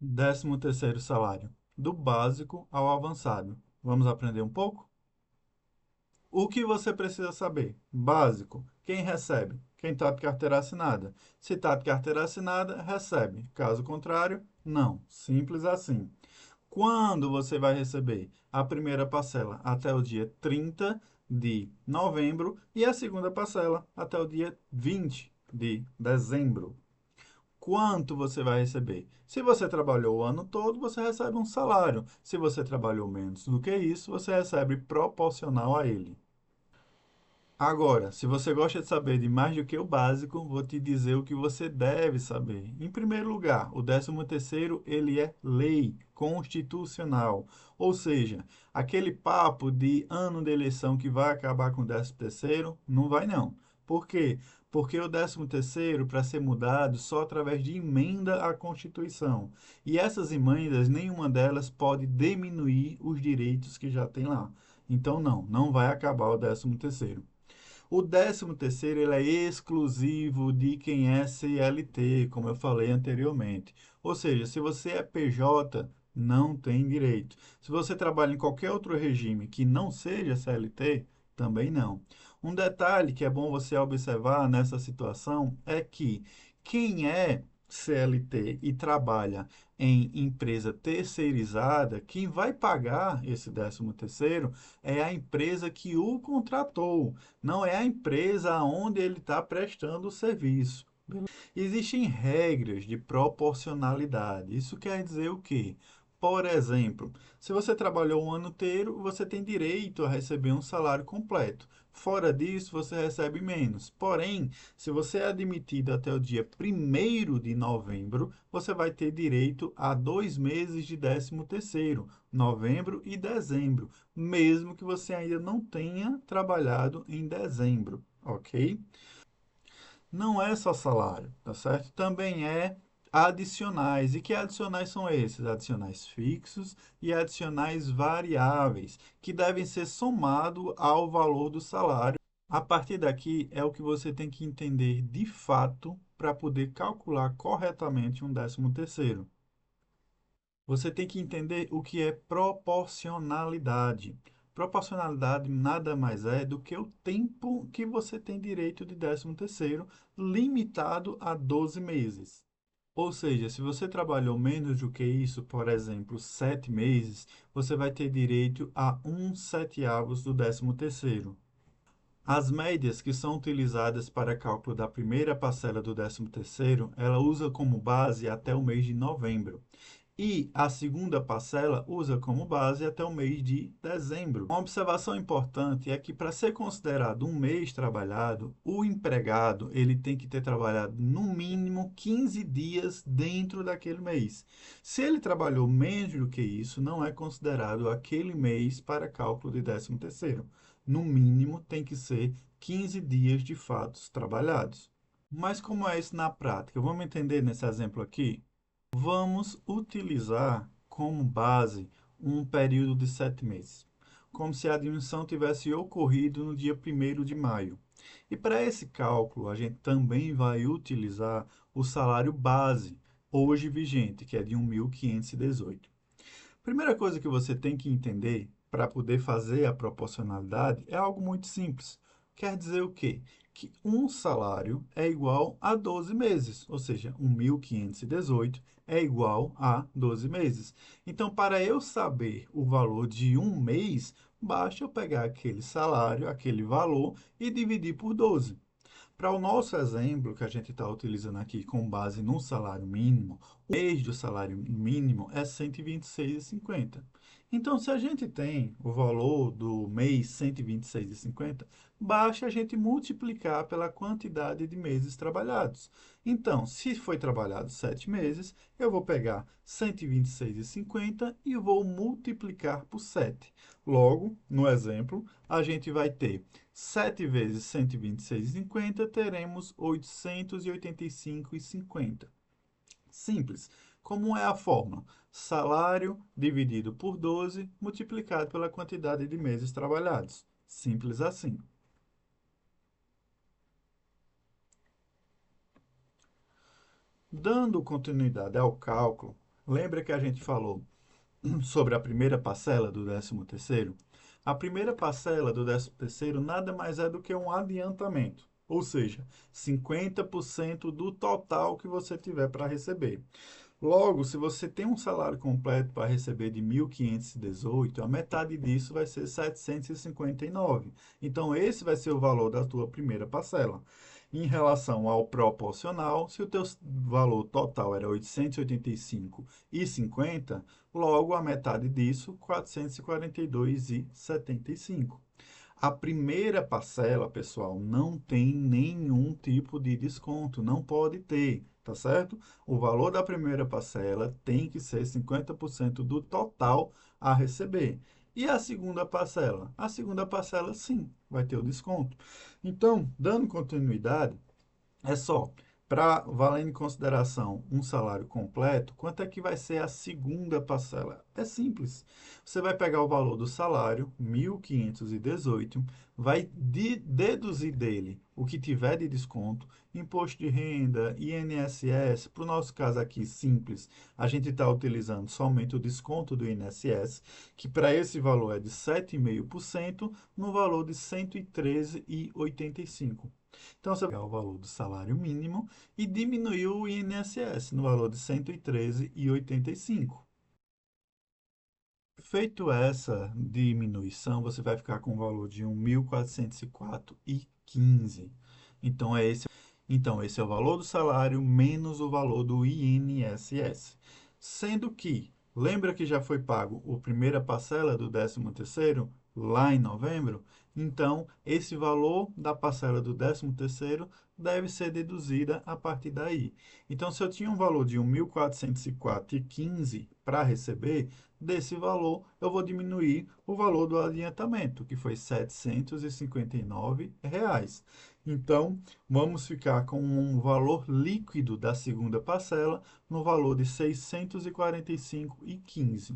13º salário, do básico ao avançado. Vamos aprender um pouco? O que você precisa saber? Básico. Quem recebe? Quem está de carteira assinada. Se está de carteira assinada, recebe. Caso contrário, não. Simples assim. Quando você vai receber a primeira parcela? Até o dia 30 de novembro e a segunda parcela até o dia 20 de dezembro. Quanto você vai receber? Se você trabalhou o ano todo, você recebe um salário. Se você trabalhou menos do que isso, você recebe proporcional a ele. Agora, se você gosta de saber de mais do que o básico, vou te dizer o que você deve saber. Em primeiro lugar, o 13º, ele é lei constitucional. Ou seja, aquele papo de ano de eleição que vai acabar com o 13º, não vai não. Por quê? Porque o 13º, para ser mudado, só através de emenda à Constituição. E essas emendas, nenhuma delas pode diminuir os direitos que já tem lá. Então, não vai acabar o 13º. O 13º ele é exclusivo de quem é CLT, como eu falei anteriormente. Ou seja, se você é PJ, não tem direito. Se você trabalha em qualquer outro regime que não seja CLT, também não. Um detalhe que é bom você observar nessa situação é que quem é CLT e trabalha em empresa terceirizada, quem vai pagar esse 13º é a empresa que o contratou, não é a empresa onde ele está prestando o serviço. Existem regras de proporcionalidade. Isso quer dizer o quê? Por exemplo, se você trabalhou um ano inteiro, você tem direito a receber um salário completo. Fora disso, você recebe menos. Porém, se você é admitido até o dia 1º de novembro, você vai ter direito a 2 meses de 13º, novembro e dezembro, mesmo que você ainda não tenha trabalhado em dezembro, ok? Não é só salário, tá certo? Também é adicionais. E que adicionais são esses? Adicionais fixos e adicionais variáveis, que devem ser somados ao valor do salário. A partir daqui é o que você tem que entender de fato para poder calcular corretamente um 13º. Você tem que entender o que é proporcionalidade. Proporcionalidade nada mais é do que o tempo que você tem direito de 13º, limitado a 12 meses. Ou seja, se você trabalhou menos do que isso, por exemplo, 7 meses, você vai ter direito a 1/7 do 13º. As médias que são utilizadas para cálculo da primeira parcela do 13º, ela usa como base até o mês de novembro. E a segunda parcela usa como base até o mês de dezembro. Uma observação importante é que para ser considerado um mês trabalhado, o empregado ele tem que ter trabalhado no mínimo 15 dias dentro daquele mês. Se ele trabalhou menos do que isso, não é considerado aquele mês para cálculo de 13º. No mínimo tem que ser 15 dias de fatos trabalhados. Mas como é isso na prática? Vamos entender nesse exemplo aqui? Vamos utilizar como base um período de 7 meses, como se a diminuição tivesse ocorrido no dia 1º de maio. E para esse cálculo, a gente também vai utilizar o salário base, hoje vigente, que é de 1.518. Primeira coisa que você tem que entender para poder fazer a proporcionalidade é algo muito simples. Quer dizer o quê? Que um salário é igual a 12 meses, ou seja, 1.518 é igual a 12 meses. Então, para eu saber o valor de um mês, basta eu pegar aquele salário, aquele valor e dividir por 12. Para o nosso exemplo, que a gente está utilizando aqui com base no salário mínimo, o mês do salário mínimo é 126,50. Então, se a gente tem o valor do mês 126,50, basta a gente multiplicar pela quantidade de meses trabalhados. Então, se foi trabalhado 7 meses, eu vou pegar 126,50 e vou multiplicar por 7. Logo, no exemplo, a gente vai ter 7 vezes 126,50, teremos 885,50. Simples. Como é a fórmula? Salário dividido por 12, multiplicado pela quantidade de meses trabalhados. Simples assim. Dando continuidade ao cálculo, Lembra que a gente falou sobre a primeira parcela do 13º? A primeira parcela do 13º nada mais é do que um adiantamento, ou seja, 50% do total que você tiver para receber. Logo, se você tem um salário completo para receber de 1.518, a metade disso vai ser 759. Então, esse vai ser o valor da tua primeira parcela. Em relação ao proporcional, se o teu valor total era 885,50, logo a metade disso, 442,75. A primeira parcela, pessoal, não tem nenhum tipo de desconto, não pode ter, tá certo? O valor da primeira parcela tem que ser 50% do total a receber. E a segunda parcela? A segunda parcela, sim, vai ter o desconto. Então, dando continuidade, é só, para valendo em consideração um salário completo, quanto é que vai ser a segunda parcela? É simples. Você vai pegar o valor do salário, 1.518, vai deduzir dele o que tiver de desconto, imposto de renda, INSS. Para o nosso caso aqui simples, a gente está utilizando somente o desconto do INSS, que para esse valor é de 7,5%, no valor de 113,85. Então, você vai pegar o valor do salário mínimo e diminuir o INSS no valor de 113,85. Feito essa diminuição, você vai ficar com o valor de 1.404,15. Então, esse é o valor do salário menos o valor do INSS. Sendo que, lembra que já foi pago a primeira parcela do 13º lá em novembro? Então, esse valor da parcela do 13º deve ser deduzida a partir daí. Então, se eu tinha um valor de 1.404,15 para receber, desse valor eu vou diminuir o valor do adiantamento, que foi R$ 759. Então, vamos ficar com um valor líquido da segunda parcela no valor de R$ 645,15.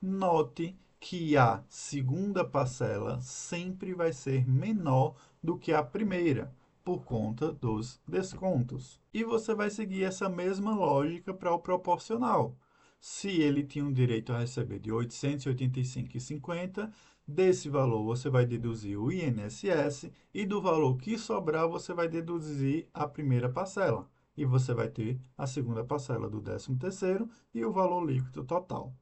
Note que a segunda parcela sempre vai ser menor do que a primeira, por conta dos descontos. E você vai seguir essa mesma lógica para o proporcional. Se ele tinha um direito a receber de 885,50, desse valor você vai deduzir o INSS e do valor que sobrar você vai deduzir a primeira parcela. E você vai ter a segunda parcela do 13º e o valor líquido total.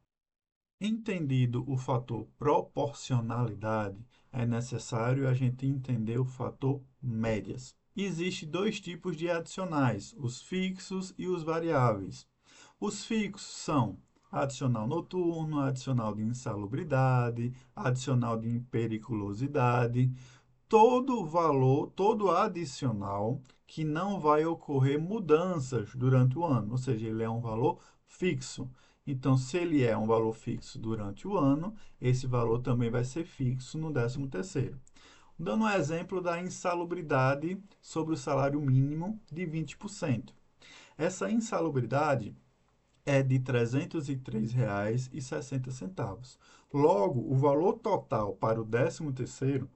Entendido o fator proporcionalidade, é necessário a gente entender o fator médias. Existem dois tipos de adicionais, os fixos e os variáveis. Os fixos são adicional noturno, adicional de insalubridade, adicional de periculosidade, todo valor, todo adicional que não vai ocorrer mudanças durante o ano, ou seja, ele é um valor fixo. Então, se ele é um valor fixo durante o ano, esse valor também vai ser fixo no 13º. Dando um exemplo da insalubridade sobre o salário mínimo de 20%. Essa insalubridade é de R$ 303,60. Logo, o valor total para o 13º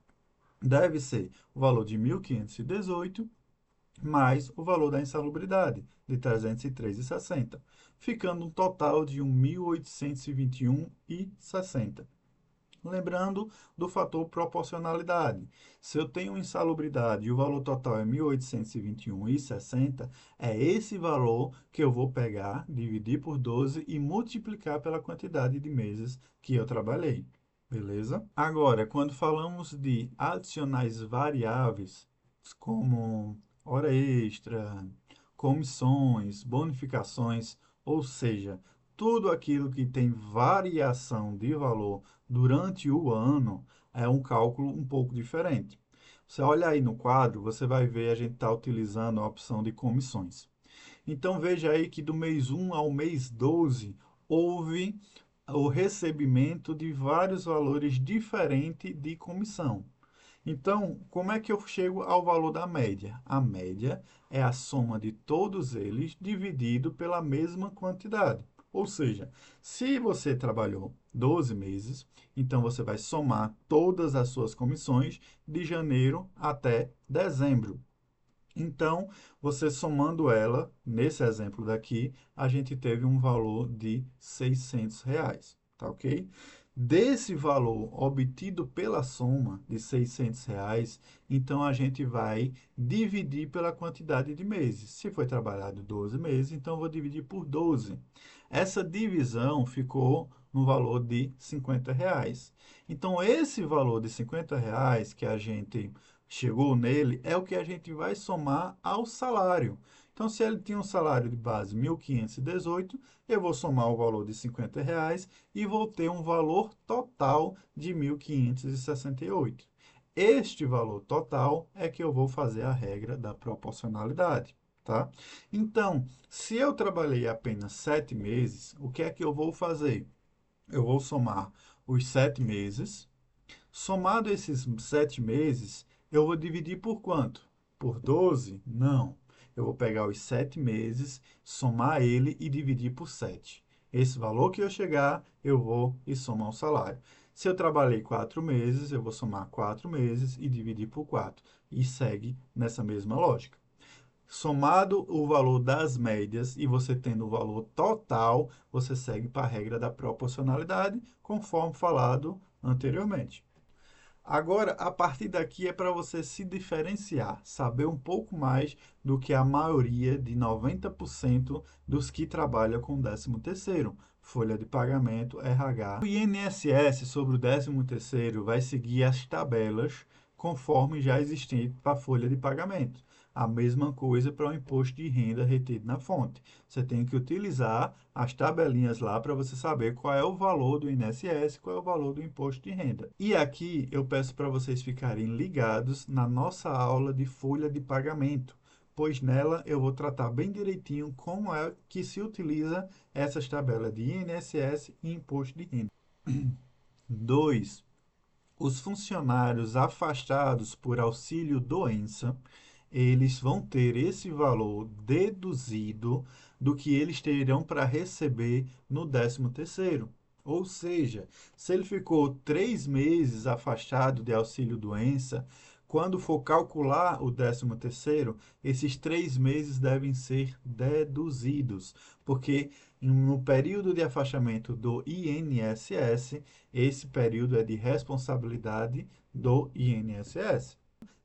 deve ser o valor de 1.518 mais o valor da insalubridade, de 303,60, ficando um total de 1.821,60. Lembrando do fator proporcionalidade. Se eu tenho insalubridade e o valor total é 1.821,60, é esse valor que eu vou pegar, dividir por 12 e multiplicar pela quantidade de meses que eu trabalhei. Beleza? Agora, quando falamos de adicionais variáveis, como hora extra, comissões, bonificações, ou seja, tudo aquilo que tem variação de valor durante o ano, é um cálculo um pouco diferente. Você olha aí no quadro, você vai ver a gente está utilizando a opção de comissões. Então veja aí que do mês 1 ao mês 12 houve o recebimento de vários valores diferentes de comissão. Então, como é que eu chego ao valor da média? A média é a soma de todos eles dividido pela mesma quantidade. Ou seja, se você trabalhou 12 meses, então você vai somar todas as suas comissões de janeiro até dezembro. Então, você somando ela, nesse exemplo daqui, a gente teve um valor de R$ 600, tá ok? Desse valor obtido pela soma de R$ 600, então a gente vai dividir pela quantidade de meses. Se foi trabalhado 12 meses, então eu vou dividir por 12. Essa divisão ficou no valor de R$ 50. Então, esse valor de R$ 50 que a gente chegou nele, é o que a gente vai somar ao salário. Então, se ele tinha um salário de base 1.518, eu vou somar o valor de R$ 50 e vou ter um valor total de 1.568. Este valor total é que eu vou fazer a regra da proporcionalidade, tá? Então, se eu trabalhei apenas 7 meses, o que é que eu vou fazer? Eu vou somar os 7 meses. Somado esses 7 meses, eu vou dividir por quanto? Por 12? Não. Eu vou pegar os 7 meses, somar ele e dividir por 7. Esse valor que eu chegar, eu vou e somar o salário. Se eu trabalhei 4 meses, eu vou somar 4 meses e dividir por 4. E segue nessa mesma lógica. Somado o valor das médias e você tendo o valor total, você segue para a regra da proporcionalidade, conforme falado anteriormente. Agora, a partir daqui é para você se diferenciar, saber um pouco mais do que a maioria de 90% dos que trabalham com 13º, folha de pagamento, RH. O INSS sobre o 13º vai seguir as tabelas conforme já existente para a folha de pagamento. A mesma coisa para o imposto de renda retido na fonte. Você tem que utilizar as tabelinhas lá para você saber qual é o valor do INSS, qual é o valor do imposto de renda. E aqui eu peço para vocês ficarem ligados na nossa aula de folha de pagamento, pois nela eu vou tratar bem direitinho como é que se utiliza essas tabelas de INSS e imposto de renda. 2. Os funcionários afastados por auxílio doença, eles vão ter esse valor deduzido do que eles terão para receber no 13º. Ou seja, se ele ficou 3 meses afastado de auxílio-doença, quando for calcular o 13º, esses 3 meses devem ser deduzidos, porque no período de afastamento do INSS, esse período é de responsabilidade do INSS,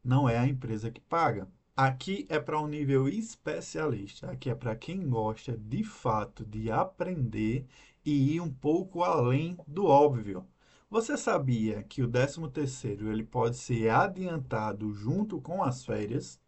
não é a empresa que paga. Aqui é para um nível especialista, aqui é para quem gosta de fato de aprender e ir um pouco além do óbvio. Você sabia que o 13º ele pode ser adiantado junto com as férias?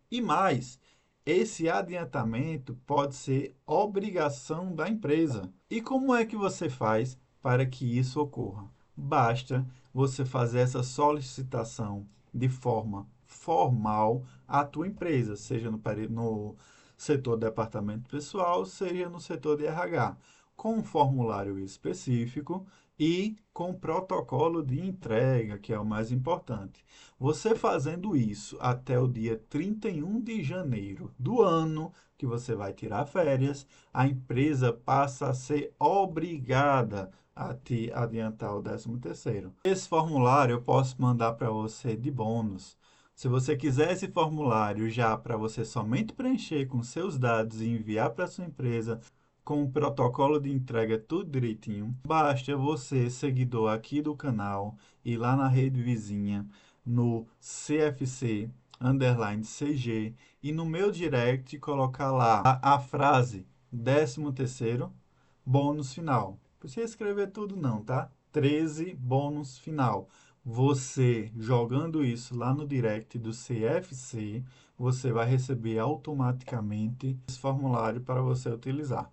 E mais, esse adiantamento pode ser obrigação da empresa. E como é que você faz para que isso ocorra? Basta você fazer essa solicitação de forma formal à tua empresa, seja no setor de departamento pessoal, seja no setor de RH, com um formulário específico e com protocolo de entrega, que é o mais importante. Você fazendo isso até o dia 31 de janeiro do ano que você vai tirar férias, a empresa passa a ser obrigada a te adiantar o 13º. Esse formulário eu posso mandar para você de bônus. Se você quiser esse formulário já para você somente preencher com seus dados e enviar para sua empresa, com o protocolo de entrega tudo direitinho, basta você, seguidor aqui do canal, ir lá na rede vizinha, no CFC _CG e no meu direct colocar lá a frase 13º bônus final. Não precisa escrever tudo não, tá? 13 bônus final. Você jogando isso lá no direct do CFC, você vai receber automaticamente esse formulário para você utilizar.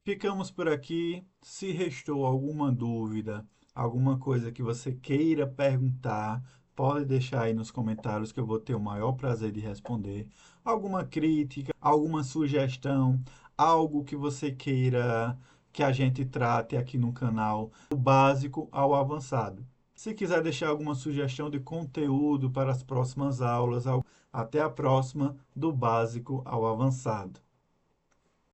Ficamos por aqui. Se restou alguma dúvida, alguma coisa que você queira perguntar, pode deixar aí nos comentários que eu vou ter o maior prazer de responder. Alguma crítica, alguma sugestão, algo que você queira que a gente trate aqui no canal, do básico ao avançado. Se quiser deixar alguma sugestão de conteúdo para as próximas aulas, até a próxima, do básico ao avançado.